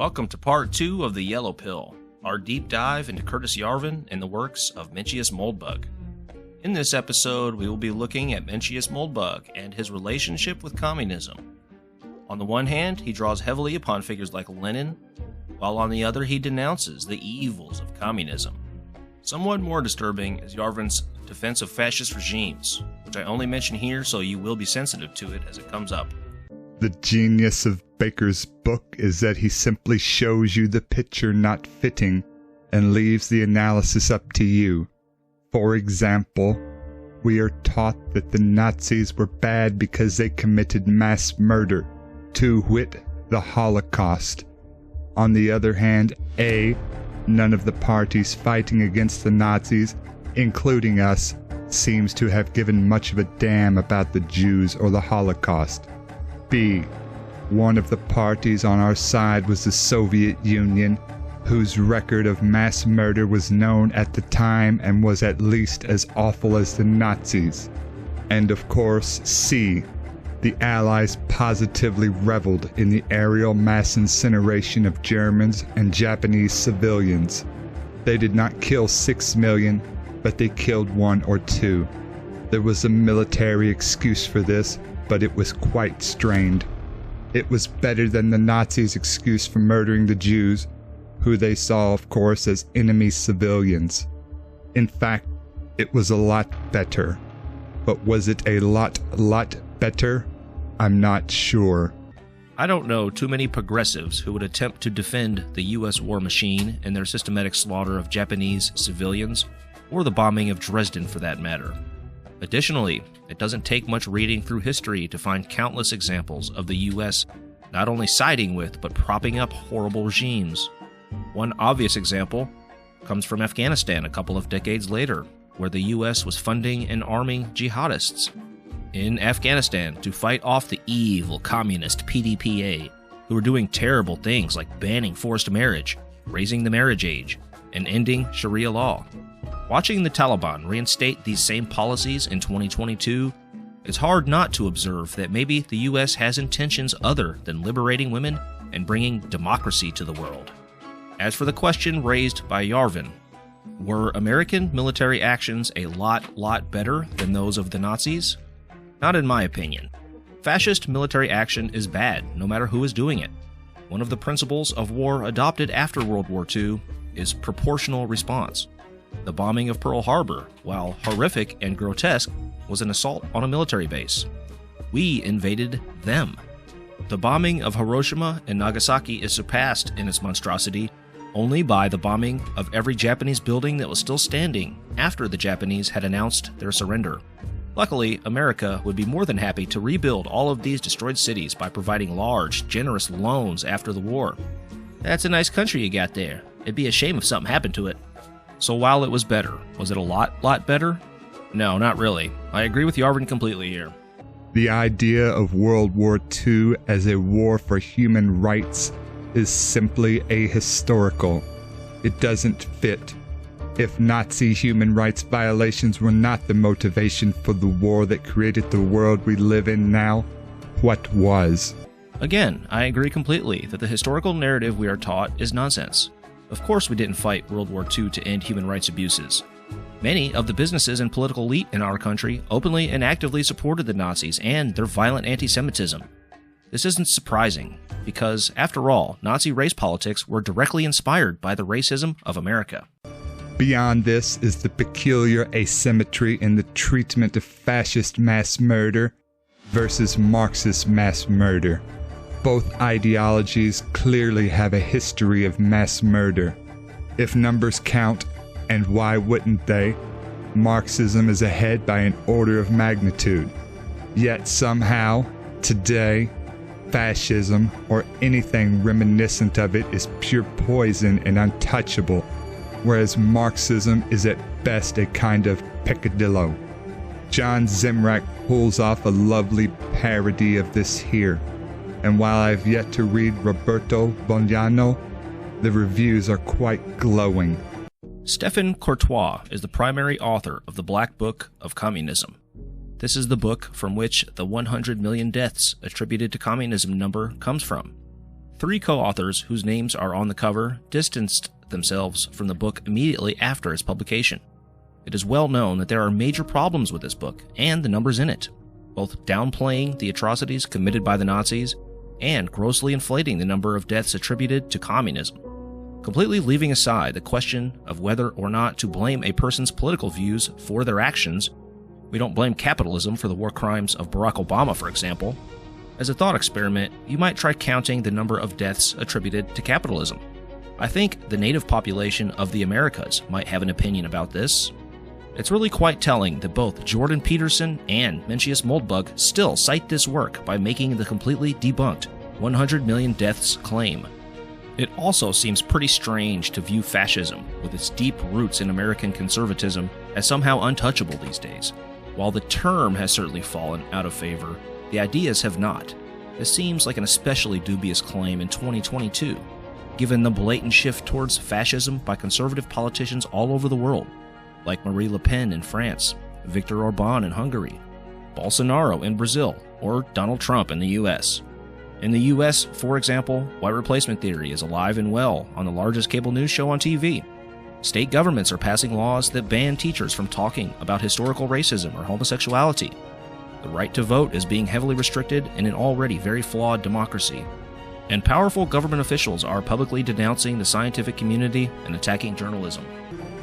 Welcome to part 2 of The Yellow Pill, our deep dive into Curtis Yarvin and the works of Mencius Moldbug. In this episode, we will be looking at Mencius Moldbug and his relationship with communism. On the one hand, he draws heavily upon figures like Lenin, while on the other he denounces the evils of communism. Somewhat more disturbing is Yarvin's defense of fascist regimes, which I only mention here so you will be sensitive to it as it comes up. The genius of Baker's book is that he simply shows you the picture not fitting and leaves the analysis up to you. For example, we are taught that the Nazis were bad because they committed mass murder, to wit, the Holocaust. On the other hand, none of the parties fighting against the Nazis, including us, seems to have given much of a damn about the Jews or the Holocaust. B. One of the parties on our side was the Soviet Union, whose record of mass murder was known at the time and was at least as awful as the Nazis. And of course, C. The Allies positively reveled in the aerial mass incineration of Germans and Japanese civilians. They did not kill 6 million, but they killed 1 or 2. There was a military excuse for this, but it was quite strained. It was better than the Nazis' excuse for murdering the Jews, who they saw, of course, as enemy civilians. In fact, it was a lot better. But was it a lot better? I'm not sure. I don't know too many progressives who would attempt to defend the U.S. war machine and their systematic slaughter of Japanese civilians, or the bombing of Dresden for that matter. Additionally, it doesn't take much reading through history to find countless examples of the U.S. not only siding with, but propping up horrible regimes. One obvious example comes from Afghanistan a couple of decades later, where the U.S. was funding and arming jihadists in Afghanistan to fight off the evil communist PDPA, who were doing terrible things like banning forced marriage, raising the marriage age, and ending Sharia law. Watching the Taliban reinstate these same policies in 2022, it's hard not to observe that maybe the U.S. has intentions other than liberating women and bringing democracy to the world. As for the question raised by Yarvin, were American military actions a lot better than those of the Nazis? Not in my opinion. Fascist military action is bad, no matter who is doing it. One of the principles of war adopted after World War II is proportional response. The bombing of Pearl Harbor, while horrific and grotesque, was an assault on a military base. We invaded them. The bombing of Hiroshima and Nagasaki is surpassed in its monstrosity only by the bombing of every Japanese building that was still standing after the Japanese had announced their surrender. Luckily, America would be more than happy to rebuild all of these destroyed cities by providing large, generous loans after the war. That's a nice country you got there. It'd be a shame if something happened to it. So while it was better, was it a lot better? No, not really. I agree with Yarvin completely here. The idea of World War II as a war for human rights is simply ahistorical. It doesn't fit. If Nazi human rights violations were not the motivation for the war that created the world we live in now, what was? Again, I agree completely that the historical narrative we are taught is nonsense. Of course we didn't fight World War II to end human rights abuses. Many of the businesses and political elite in our country openly and actively supported the Nazis and their violent anti-Semitism. This isn't surprising, because, after all, Nazi race politics were directly inspired by the racism of America. Beyond this is the peculiar asymmetry in the treatment of fascist mass murder versus Marxist mass murder. Both ideologies clearly have a history of mass murder. If numbers count, and why wouldn't they, Marxism is ahead by an order of magnitude. Yet somehow, today, fascism, or anything reminiscent of it, is pure poison and untouchable, whereas Marxism is at best a kind of peccadillo. John Zemrak pulls off a lovely parody of this here. And while I've yet to read Roberto Bolaño, the reviews are quite glowing. Stephen Courtois is the primary author of the Black Book of Communism. This is the book from which the 100 million deaths attributed to communism number comes from. 3 co-authors whose names are on the cover distanced themselves from the book immediately after its publication. It is well known that there are major problems with this book and the numbers in it, both downplaying the atrocities committed by the Nazis and grossly inflating the number of deaths attributed to communism, completely leaving aside the question of whether or not to blame a person's political views for their actions. We don't blame capitalism for the war crimes of Barack Obama, for example. As a thought experiment, you might try counting the number of deaths attributed to capitalism. I think the native population of the Americas might have an opinion about this. It's really quite telling that both Jordan Peterson and Mencius Moldbug still cite this work by making the completely debunked 100 million deaths claim. It also seems pretty strange to view fascism, with its deep roots in American conservatism, as somehow untouchable these days. While the term has certainly fallen out of favor, the ideas have not. This seems like an especially dubious claim in 2022, given the blatant shift towards fascism by conservative politicians all over the world, like Marine Le Pen in France, Viktor Orban in Hungary, Bolsonaro in Brazil, or Donald Trump in the US. In the US, for example, white replacement theory is alive and well on the largest cable news show on TV. State governments are passing laws that ban teachers from talking about historical racism or homosexuality. The right to vote is being heavily restricted in an already very flawed democracy. And powerful government officials are publicly denouncing the scientific community and attacking journalism.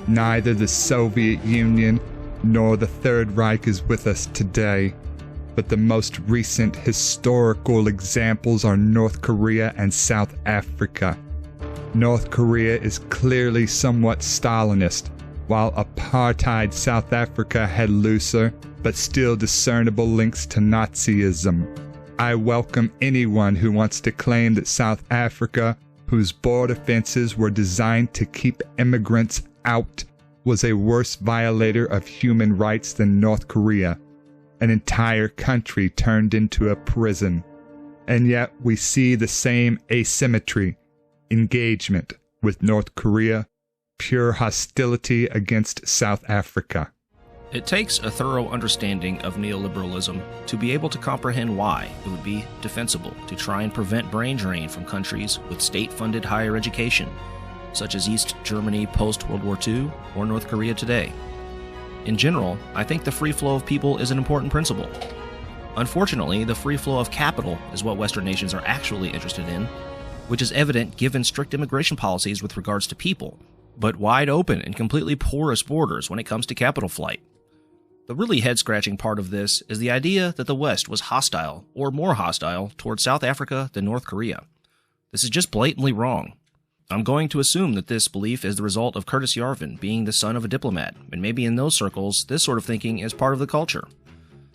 Neither the Soviet Union nor the Third Reich is with us today, but the most recent historical examples are North Korea and South Africa. North Korea is clearly somewhat Stalinist, while apartheid South Africa had looser, but still discernible links to Nazism. I welcome anyone who wants to claim that South Africa, whose border fences were designed to keep immigrants out, was a worse violator of human rights than North Korea, an entire country turned into a prison. And yet we see the same asymmetry, engagement with North Korea, pure hostility against South Africa. It takes a thorough understanding of neoliberalism to be able to comprehend why it would be defensible to try and prevent brain drain from countries with state-funded higher education, such as East Germany post-World War II or North Korea today. In general, I think the free flow of people is an important principle. Unfortunately, the free flow of capital is what Western nations are actually interested in, which is evident given strict immigration policies with regards to people, but wide open and completely porous borders when it comes to capital flight. The really head-scratching part of this is the idea that the West was hostile, or more hostile, towards South Africa than North Korea. This is just blatantly wrong. I'm going to assume that this belief is the result of Curtis Yarvin being the son of a diplomat, and maybe in those circles, this sort of thinking is part of the culture.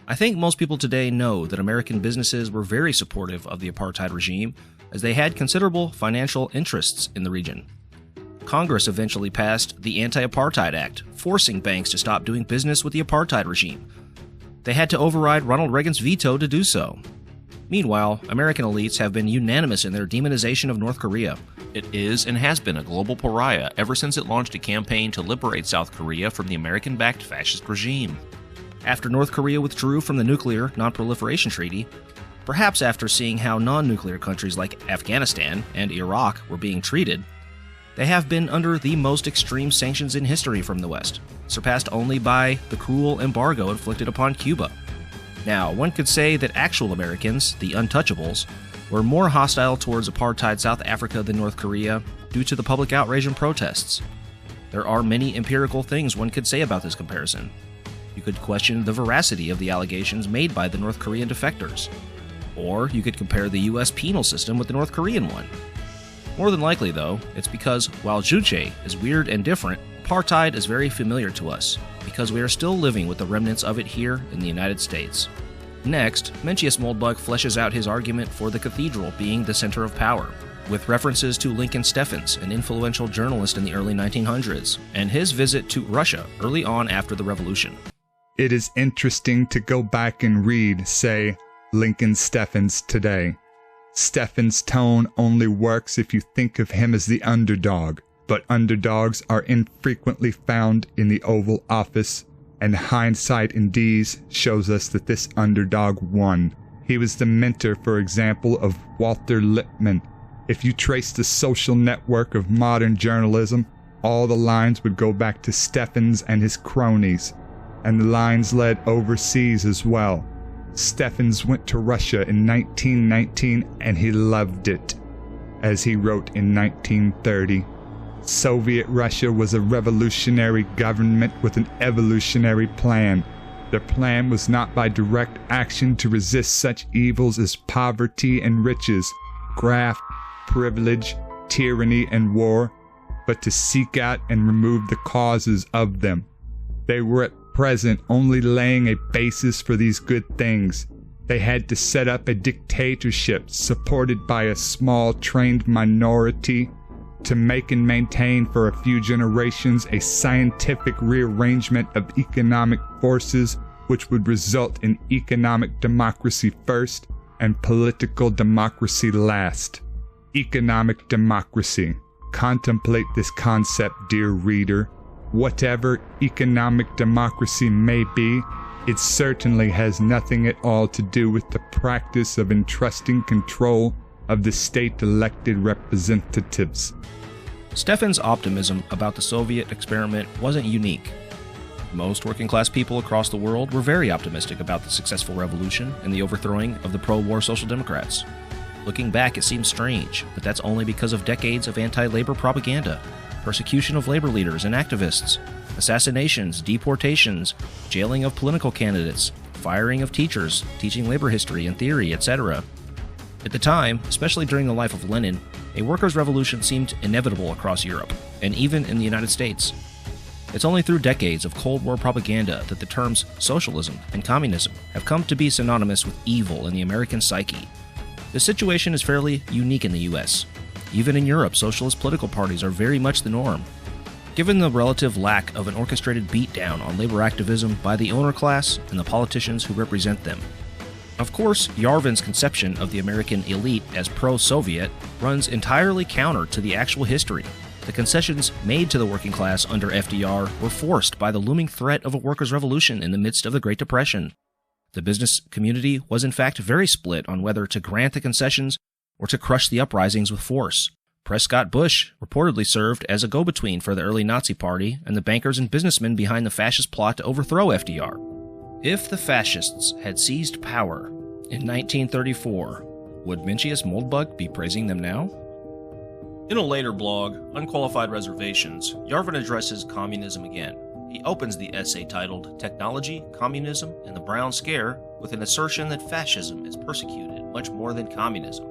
I think most people today know that American businesses were very supportive of the apartheid regime, as they had considerable financial interests in the region. Congress eventually passed the Anti-Apartheid Act, forcing banks to stop doing business with the apartheid regime. They had to override Ronald Reagan's veto to do so. Meanwhile, American elites have been unanimous in their demonization of North Korea. It is and has been a global pariah ever since it launched a campaign to liberate South Korea from the American-backed fascist regime. After North Korea withdrew from the Nuclear Non-Proliferation Treaty, perhaps after seeing how non-nuclear countries like Afghanistan and Iraq were being treated, they have been under the most extreme sanctions in history from the West, surpassed only by the cruel embargo inflicted upon Cuba. Now, one could say that actual Americans, the untouchables, were more hostile towards apartheid South Africa than North Korea due to the public outrage and protests. There are many empirical things one could say about this comparison. You could question the veracity of the allegations made by the North Korean defectors. Or you could compare the US penal system with the North Korean one. More than likely, though, it's because while Juche is weird and different, apartheid is very familiar to us, because we are still living with the remnants of it here in the United States. Next, Mencius Moldbug fleshes out his argument for the cathedral being the center of power, with references to Lincoln Steffens, an influential journalist in the early 1900s, and his visit to Russia early on after the revolution. It is interesting to go back and read, say, Lincoln Steffens today. Steffens' tone only works if you think of him as the underdog, but underdogs are infrequently found in the Oval Office, and hindsight indeed shows us that this underdog won. He was the mentor, for example, of Walter Lippmann, If you trace the social network of modern journalism, all the lines would go back to Steffens and his cronies, and the lines led overseas as well. Steffens went to Russia in 1919 and he loved it. As he wrote in 1930, Soviet Russia was a revolutionary government with an evolutionary plan. Their plan was not by direct action to resist such evils as poverty and riches, graft, privilege, tyranny, and war, but to seek out and remove the causes of them. They were at present only laying a basis for these good things. They had to set up a dictatorship supported by a small trained minority to make and maintain for a few generations a scientific rearrangement of economic forces which would result in economic democracy first and political democracy last. Economic democracy. Contemplate this concept, dear reader. Whatever economic democracy may be, it certainly has nothing at all to do with the practice of entrusting control of the state-elected representatives. Steffens' optimism about the Soviet experiment wasn't unique. Most working-class people across the world were very optimistic about the successful revolution and the overthrowing of the pro-war Social Democrats. Looking back, it seems strange, but that's only because of decades of anti-labor propaganda, persecution of labor leaders and activists, assassinations, deportations, jailing of political candidates, firing of teachers, teaching labor history and theory, etc. At the time, especially during the life of Lenin, a workers' revolution seemed inevitable across Europe, and even in the United States. It's only through decades of Cold War propaganda that the terms socialism and communism have come to be synonymous with evil in the American psyche. The situation is fairly unique in the US. Even in Europe, socialist political parties are very much the norm. Given the relative lack of an orchestrated beatdown on labor activism by the owner class and the politicians who represent them. Of course, Yarvin's conception of the American elite as pro-Soviet runs entirely counter to the actual history. The concessions made to the working class under FDR were forced by the looming threat of a workers' revolution in the midst of the Great Depression. The business community was in fact very split on whether to grant the concessions or to crush the uprisings with force. Prescott Bush reportedly served as a go-between for the early Nazi Party and the bankers and businessmen behind the fascist plot to overthrow FDR. If the fascists had seized power in 1934, would Mencius Moldbug be praising them now? In a later blog, Unqualified Reservations, Yarvin addresses communism again. He opens the essay titled Technology, Communism, and the Brown Scare with an assertion that fascism is persecuted much more than communism.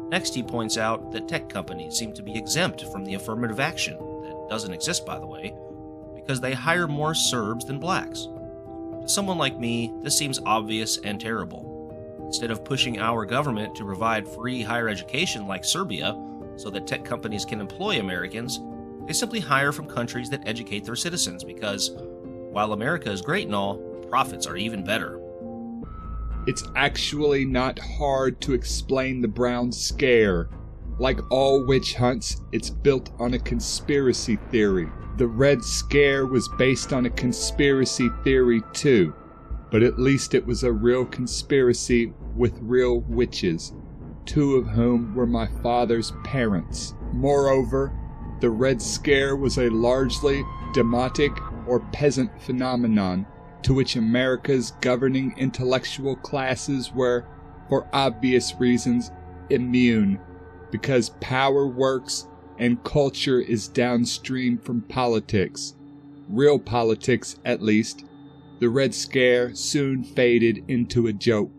Next, he points out that tech companies seem to be exempt from the affirmative action, that doesn't exist by the way, because they hire more Serbs than blacks. To someone like me, this seems obvious and terrible. Instead of pushing our government to provide free higher education like Serbia, so that tech companies can employ Americans, they simply hire from countries that educate their citizens because, while America is great and all, profits are even better. It's actually not hard to explain the Brown Scare. Like all witch hunts, it's built on a conspiracy theory. The Red Scare was based on a conspiracy theory too, but at least it was a real conspiracy with real witches, two of whom were my father's parents. Moreover, the Red Scare was a largely demotic or peasant phenomenon to which America's governing intellectual classes were, for obvious reasons, immune, because power works and culture is downstream from politics. Real politics, at least. The Red Scare soon faded into a joke.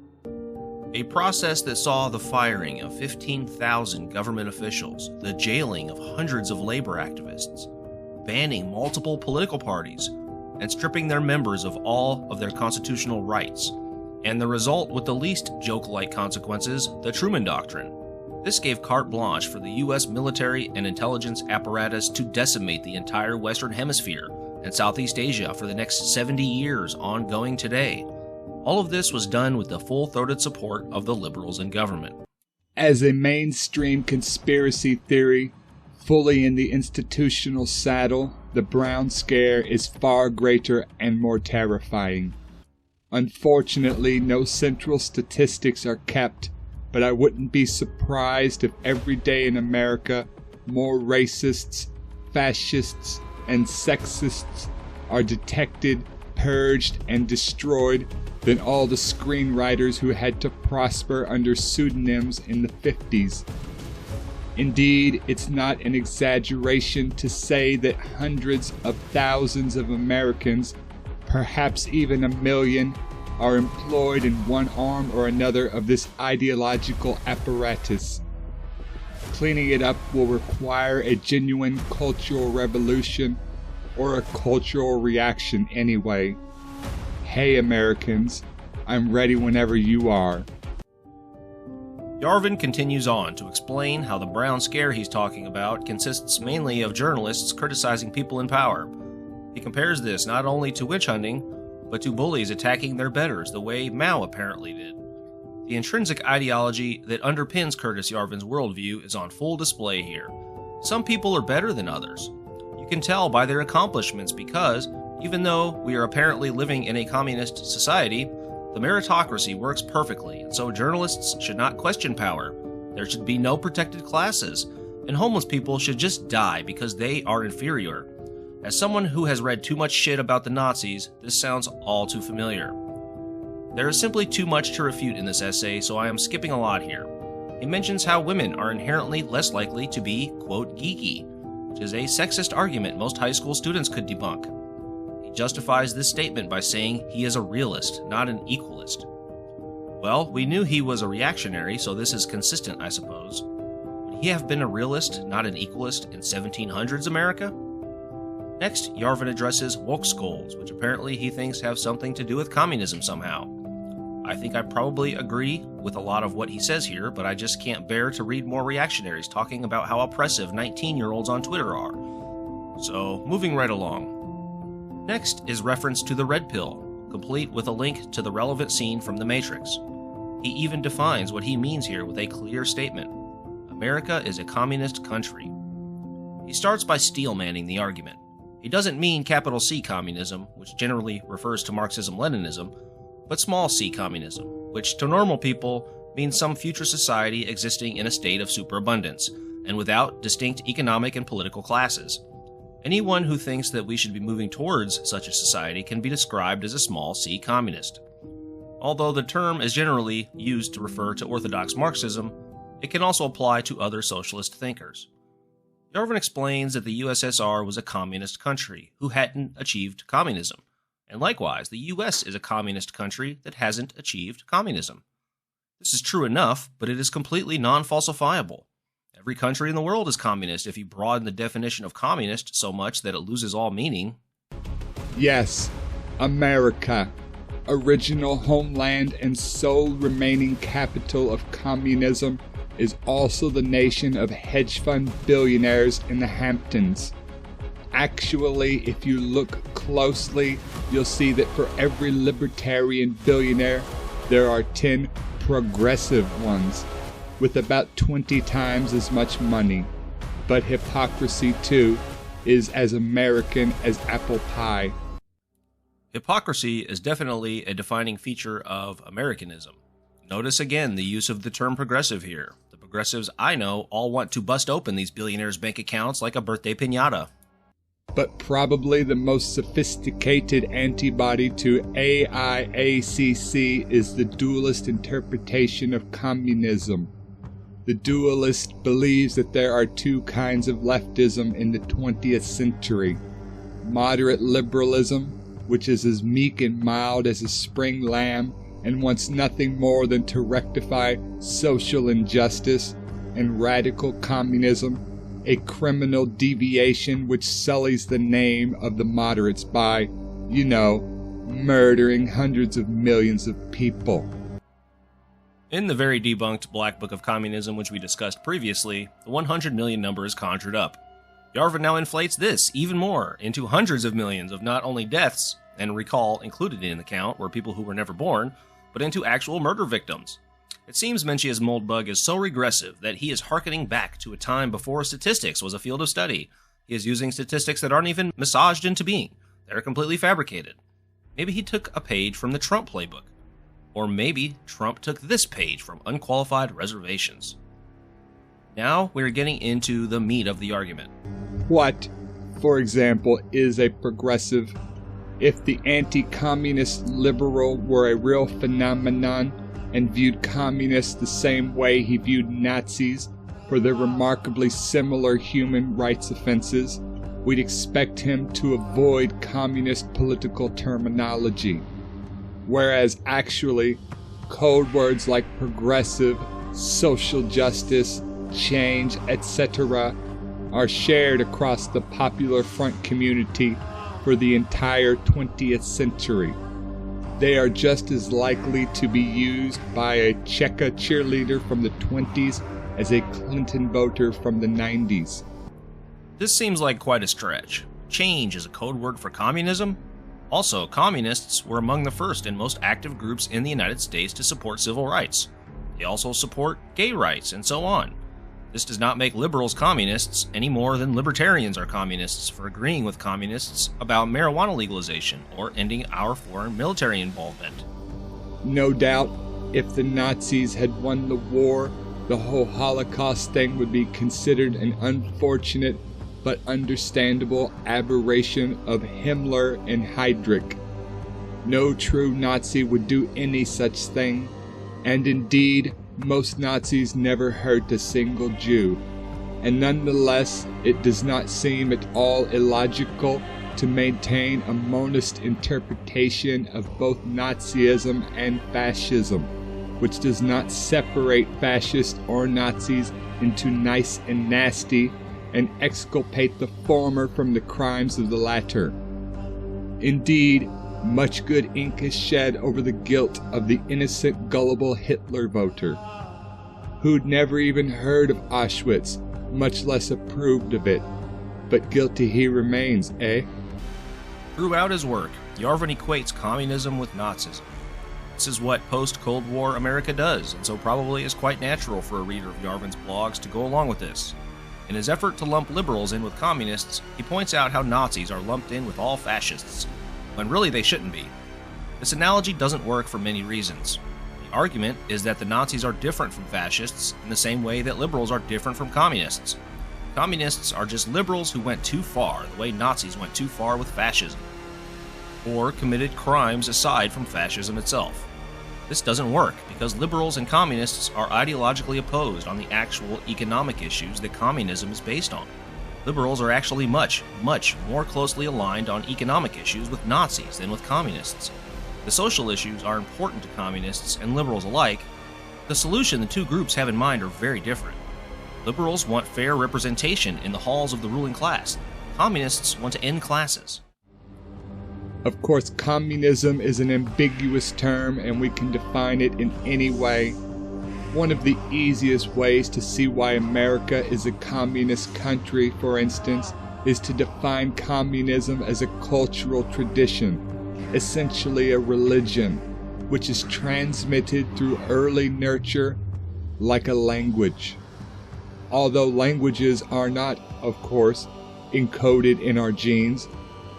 A process that saw the firing of 15,000 government officials, the jailing of hundreds of labor activists, banning multiple political parties, and stripping their members of all of their constitutional rights. And the result with the least joke-like consequences, the Truman Doctrine. This gave carte blanche for the U.S. military and intelligence apparatus to decimate the entire Western Hemisphere and Southeast Asia for the next 70 years ongoing today. All of this was done with the full-throated support of the liberals in government. As a mainstream conspiracy theory, fully in the institutional saddle, the Brown Scare is far greater and more terrifying. Unfortunately, no central statistics are kept, but but I wouldn't be surprised if every day in America more racists, fascists, and sexists are detected, purged, and destroyed than all the screenwriters who had to prosper under pseudonyms in the 50s. Indeed, it's not an exaggeration to say that hundreds of thousands of Americans, perhaps even 1 million, are employed in one arm or another of this ideological apparatus. Cleaning it up will require a genuine cultural revolution, or a cultural reaction anyway. Hey Americans, I'm ready whenever you are. Yarvin continues on to explain how the brown scare he's talking about consists mainly of journalists criticizing people in power. He compares this not only to witch hunting, but to bullies attacking their betters the way Mao apparently did. The intrinsic ideology that underpins Curtis Yarvin's worldview is on full display here. Some people are better than others. You can tell by their accomplishments because, even though we are apparently living in a communist society, the meritocracy works perfectly, and so journalists should not question power. There should be no protected classes, and homeless people should just die because they are inferior. As someone who has read too much shit about the Nazis, this sounds all too familiar. There is simply too much to refute in this essay, so I am skipping a lot here. He mentions how women are inherently less likely to be, quote, geeky, which is a sexist argument most high school students could debunk. He justifies this statement by saying he is a realist, not an equalist. Well, we knew he was a reactionary, so this is consistent, I suppose. Would he have been a realist, not an equalist, in 1700s America? Next, Yarvin addresses woke schools, which apparently he thinks have something to do with communism somehow. I think I probably agree with a lot of what he says here, but I just can't bear to read more reactionaries talking about how oppressive 19-year-olds on Twitter are. So, moving right along. Next is reference to the red pill, complete with a link to the relevant scene from The Matrix. He even defines what he means here with a clear statement. America is a communist country. He starts by steel-manning the argument. He doesn't mean capital C communism, which generally refers to Marxism-Leninism, but small c communism, which to normal people means some future society existing in a state of superabundance, and without distinct economic and political classes. Anyone who thinks that we should be moving towards such a society can be described as a small c communist. Although the term is generally used to refer to orthodox Marxism, it can also apply to other socialist thinkers. Yarvin explains that the USSR was a communist country who hadn't achieved communism, and likewise, the US is a communist country that hasn't achieved communism. This is true enough, but it is completely non-falsifiable. Every country in the world is communist if you broaden the definition of communist so much that it loses all meaning. Yes, America, original homeland and sole remaining capital of communism, is also the nation of hedge fund billionaires in the Hamptons. Actually, if you look closely, you'll see that for every libertarian billionaire, there are 10 progressive ones, with about 20 times as much money. But hypocrisy, too, is as American as apple pie. Hypocrisy is definitely a defining feature of Americanism. Notice again the use of the term progressive here. The progressives I know all want to bust open these billionaires' bank accounts like a birthday piñata. But probably the most sophisticated antibody to AIACC is the dualist interpretation of communism. The dualist believes that there are two kinds of leftism in the 20th century. Moderate liberalism, which is as meek and mild as a spring lamb and wants nothing more than to rectify social injustice, and radical communism, a criminal deviation which sullies the name of the moderates by, murdering hundreds of millions of people. In the very debunked Black Book of Communism, which we discussed previously, the 100 million number is conjured up. Yarvin now inflates this even more into hundreds of millions of not only deaths, and recall included in the count were people who were never born, but into actual murder victims. It seems Mencius Moldbug is so regressive that he is hearkening back to a time before statistics was a field of study. He is using statistics that aren't even massaged into being. They're completely fabricated. Maybe he took a page from the Trump playbook. Or maybe Trump took this page from Unqualified Reservations. Now we're getting into the meat of the argument. What, for example, is a progressive? If the anti-communist liberal were a real phenomenon and viewed communists the same way he viewed Nazis for their remarkably similar human rights offenses, we'd expect him to avoid communist political terminology. Whereas actually, code words like progressive, social justice, change, etc. are shared across the Popular Front community for the entire 20th century. They are just as likely to be used by a Cheka cheerleader from the 20s as a Clinton voter from the 90s. This seems like quite a stretch. Change is a code word for communism? Also, communists were among the first and most active groups in the United States to support civil rights. They also support gay rights and so on. This does not make liberals communists any more than libertarians are communists for agreeing with communists about marijuana legalization or ending our foreign military involvement. No doubt, if the Nazis had won the war, the whole Holocaust thing would be considered an unfortunate but understandable aberration of Himmler and Heydrich. No true Nazi would do any such thing, and indeed, most Nazis never hurt a single Jew, and nonetheless, it does not seem at all illogical to maintain a monist interpretation of both Nazism and fascism, which does not separate fascists or Nazis into nice and nasty, and exculpate the former from the crimes of the latter. Indeed, much good ink is shed over the guilt of the innocent, gullible Hitler voter, who'd never even heard of Auschwitz, much less approved of it. But guilty he remains, eh? Throughout his work, Yarvin equates communism with Nazism. This is what post-Cold War America does, and so probably is quite natural for a reader of Yarvin's blogs to go along with this. In his effort to lump liberals in with communists, he points out how Nazis are lumped in with all fascists, when really they shouldn't be. This analogy doesn't work for many reasons. The argument is that the Nazis are different from fascists in the same way that liberals are different from communists. Communists are just liberals who went too far, the way Nazis went too far with fascism, or committed crimes aside from fascism itself. This doesn't work because liberals and communists are ideologically opposed on the actual economic issues that communism is based on. Liberals are actually much, much more closely aligned on economic issues with Nazis than with communists. The social issues are important to communists and liberals alike. The solution the two groups have in mind are very different. Liberals want fair representation in the halls of the ruling class. Communists want to end classes. Of course, communism is an ambiguous term and we can define it in any way. One of the easiest ways to see why America is a communist country, for instance, is to define communism as a cultural tradition, essentially a religion, which is transmitted through early nurture like a language. Although languages are not, of course, encoded in our genes,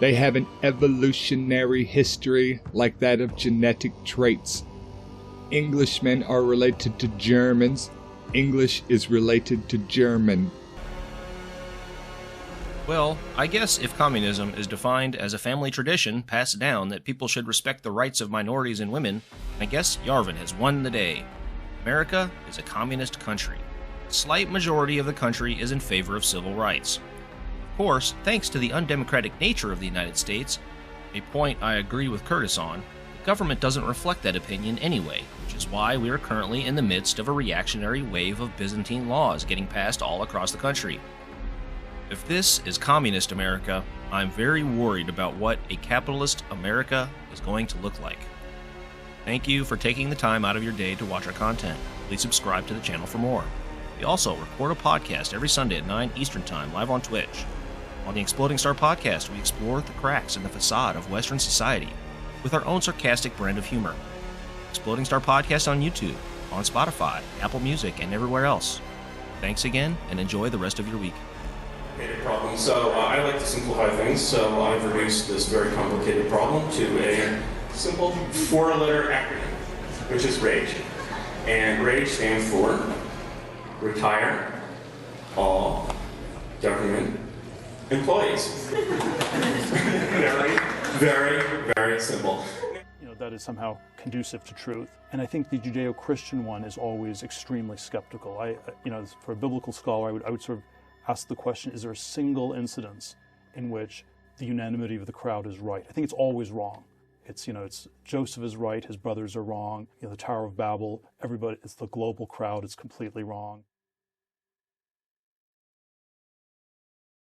they have an evolutionary history like that of genetic traits. Englishmen are related to Germans. English is related to German. Well, I guess if communism is defined as a family tradition passed down that people should respect the rights of minorities and women, I guess Yarvin has won the day. America is a communist country. A slight majority of the country is in favor of civil rights. Of course, thanks to the undemocratic nature of the United States, a point I agree with Curtis on, the government doesn't reflect that opinion anyway, which is why we are currently in the midst of a reactionary wave of Byzantine laws getting passed all across the country. If this is communist America, I'm very worried about what a capitalist America is going to look like. Thank you for taking the time out of your day to watch our content. Please subscribe to the channel for more. We also record a podcast every Sunday at 9 Eastern Time live on Twitch. On the Exploding Star Podcast, we explore the cracks in the facade of Western society with our own sarcastic brand of humor. Exploding Star Podcast on YouTube, on Spotify, Apple Music, and everywhere else. Thanks again, and enjoy the rest of your week. Okay, no problem. So I like to simplify things, so I've reduced this very complicated problem to a simple 4-letter acronym. which is RAGE. And RAGE stands for Retire All Government Employees. Very, very, very simple. That is somehow conducive to truth. And I think the Judeo-Christian one is always extremely skeptical. For a biblical scholar, I would sort of ask the question, is there a single incidence in which the unanimity of the crowd is right? I think it's always wrong. It's Joseph is right, his brothers are wrong. The Tower of Babel, everybody, it's the global crowd, it's completely wrong.